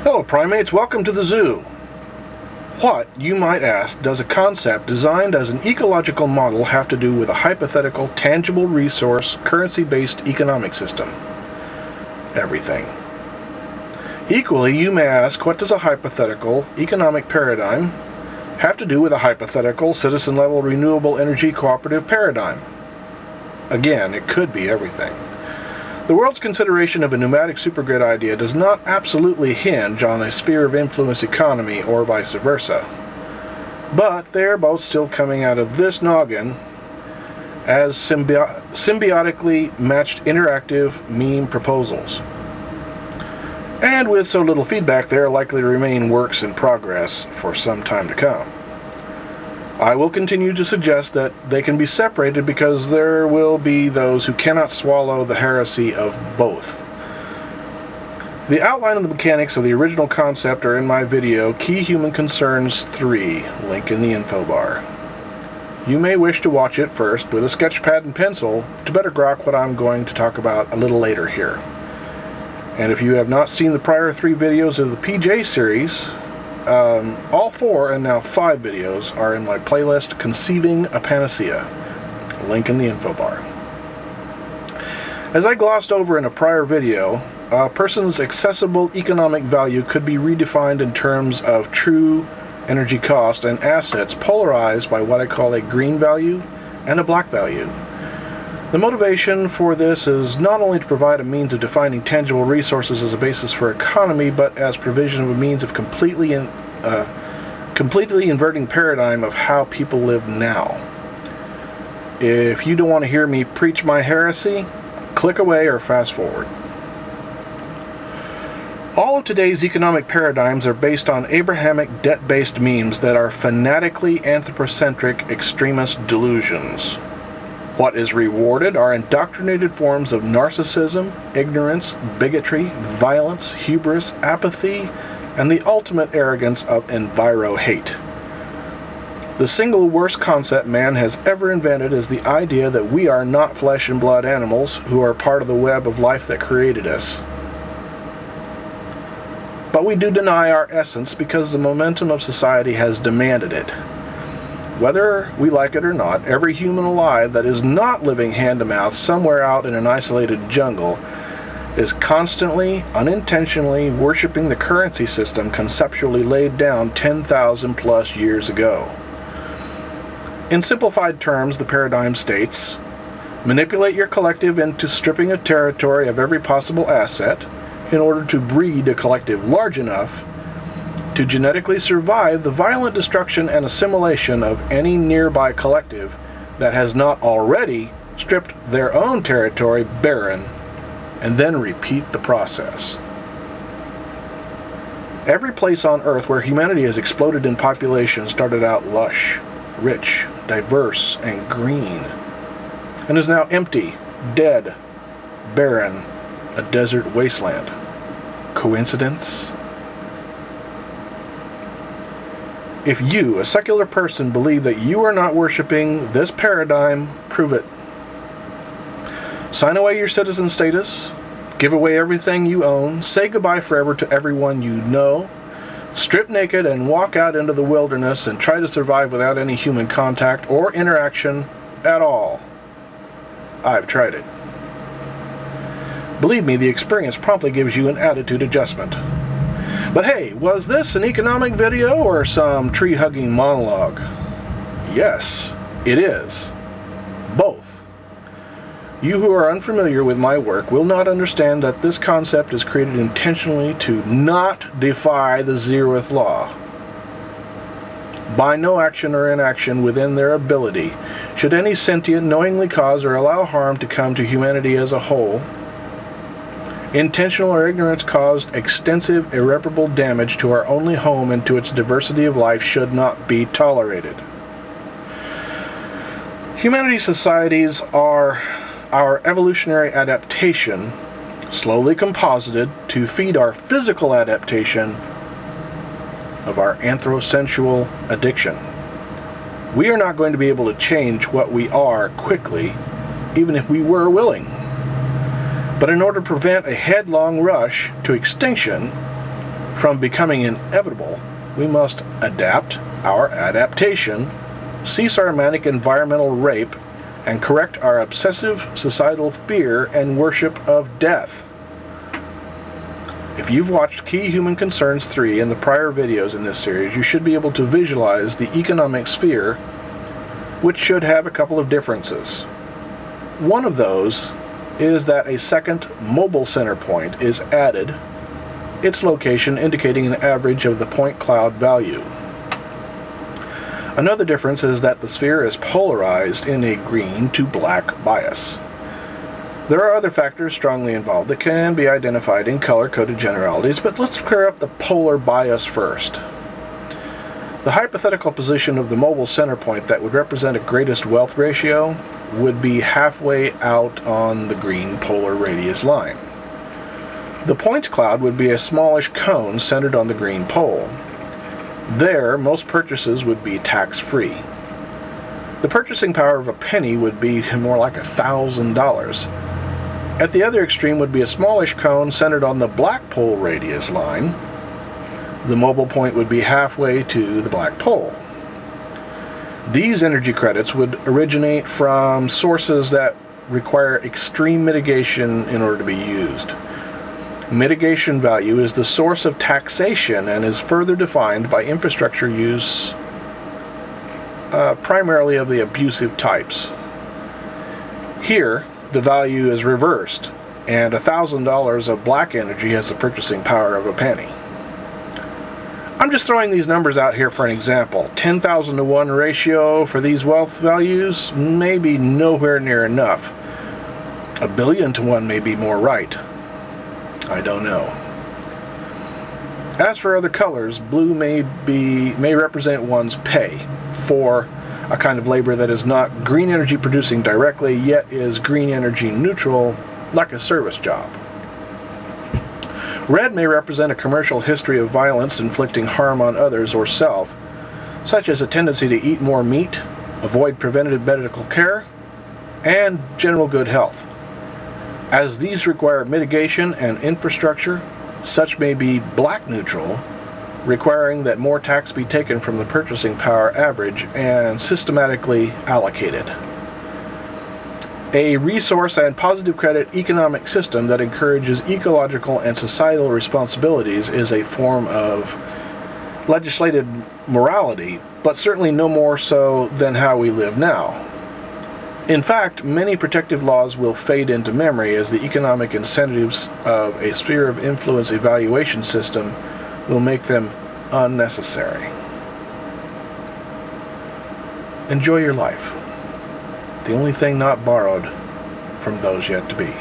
Hello primates, welcome to the zoo. What, you might ask, does a concept designed as an ecological model have to do with a hypothetical, tangible resource, currency-based economic system? Everything. Equally, you may ask, what does a hypothetical economic paradigm have to do with a hypothetical citizen-level renewable energy cooperative paradigm? Again, it could be everything. The world's consideration of a pneumatic supergrid idea does not absolutely hinge on a sphere of influence economy or vice versa. But they're both still coming out of this noggin as symbiotically matched interactive meme proposals. And with so little feedback, they are likely to remain works in progress for some time to come. I will continue to suggest that they can be separated because there will be those who cannot swallow the heresy of both. The outline of the mechanics of the original concept are in my video, Key Human Concerns 3, link in the info bar. You may wish to watch it first with a sketch pad and pencil to better grok what I'm going to talk about a little later here. And if you have not seen the prior 3 videos of the PJ series, all 4 and now 5 videos are in my playlist Conceiving a Panacea, link in the info bar. As I glossed over in a prior video, a person's accessible economic value could be redefined in terms of true energy cost and assets polarized by what I call a green value and a black value. The motivation for this is not only to provide a means of defining tangible resources as a basis for economy, but as provision of a means of completely inverting paradigm of how people live now. If you don't want to hear me preach my heresy, click away or fast forward. All of today's economic paradigms are based on Abrahamic debt-based memes that are fanatically anthropocentric extremist delusions. What is rewarded are indoctrinated forms of narcissism, ignorance, bigotry, violence, hubris, apathy, and the ultimate arrogance of enviro-hate. The single worst concept man has ever invented is the idea that we are not flesh and blood animals who are part of the web of life that created us. But we do deny our essence because the momentum of society has demanded it. Whether we like it or not, every human alive that is not living hand-to-mouth somewhere out in an isolated jungle is constantly, unintentionally worshiping the currency system conceptually laid down 10,000 plus years ago. In simplified terms, the paradigm states, manipulate your collective into stripping a territory of every possible asset in order to breed a collective large enough to genetically survive the violent destruction and assimilation of any nearby collective that has not already stripped their own territory barren, and then repeat the process. Every place on Earth where humanity has exploded in population started out lush, rich, diverse, and green, and is now empty, dead, barren, a desert wasteland. Coincidence? If you, a secular person, believe that you are not worshiping this paradigm, prove it. Sign away your citizen status, give away everything you own, say goodbye forever to everyone you know, strip naked and walk out into the wilderness and try to survive without any human contact or interaction at all. I've tried it. Believe me, the experience promptly gives you an attitude adjustment. But hey, was this an economic video or some tree-hugging monologue? Yes, it is. Both. You who are unfamiliar with my work will not understand that this concept is created intentionally to not defy the zeroth law. By no action or inaction within their ability should any sentient knowingly cause or allow harm to come to humanity as a whole. Intentional or ignorance caused extensive, irreparable damage to our only home and to its diversity of life should not be tolerated. Humanity societies are our evolutionary adaptation, slowly composited to feed our physical adaptation of our anthrosensual addiction. We are not going to be able to change what we are quickly, even if we were willing. But in order to prevent a headlong rush to extinction, from becoming inevitable, we must adapt our adaptation, cease our manic environmental rape, and correct our obsessive societal fear and worship of death. If you've watched Key Human Concerns 3 and the prior videos in this series, you should be able to visualize the economic sphere, which should have a couple of differences. One of those is that a second mobile center point is added, its location indicating an average of the point cloud value. Another difference is that the sphere is polarized in a green to black bias. There are other factors strongly involved that can be identified in color-coded generalities, but let's clear up the polar bias first. The hypothetical position of the mobile center point that would represent a greatest wealth ratio would be halfway out on the green polar radius line. The points cloud would be a smallish cone centered on the green pole. There, most purchases would be tax-free. The purchasing power of a penny would be more like $1,000. At the other extreme would be a smallish cone centered on the black pole radius line. The mobile point would be halfway to the black pole. These energy credits would originate from sources that require extreme mitigation in order to be used. Mitigation value is the source of taxation and is further defined by infrastructure use, primarily of the abusive types. Here, the value is reversed, and $1,000 of black energy has the purchasing power of a penny. I'm just throwing these numbers out here for an example. 10,000 to 1 ratio for these wealth values may be nowhere near enough. 1 billion to 1 may be more right. I don't know. As for other colors, blue may represent one's pay for a kind of labor that is not green energy producing directly, yet is green energy neutral, like a service job. Red may represent a commercial history of violence inflicting harm on others or self, such as a tendency to eat more meat, avoid preventative medical care, and general good health. As these require mitigation and infrastructure, such may be black neutral, requiring that more tax be taken from the purchasing power average and systematically allocated. A resource and positive credit economic system that encourages ecological and societal responsibilities is a form of legislated morality, but certainly no more so than how we live now. In fact, many protective laws will fade into memory as the economic incentives of a sphere of influence evaluation system will make them unnecessary. Enjoy your life. The only thing not borrowed from those yet to be.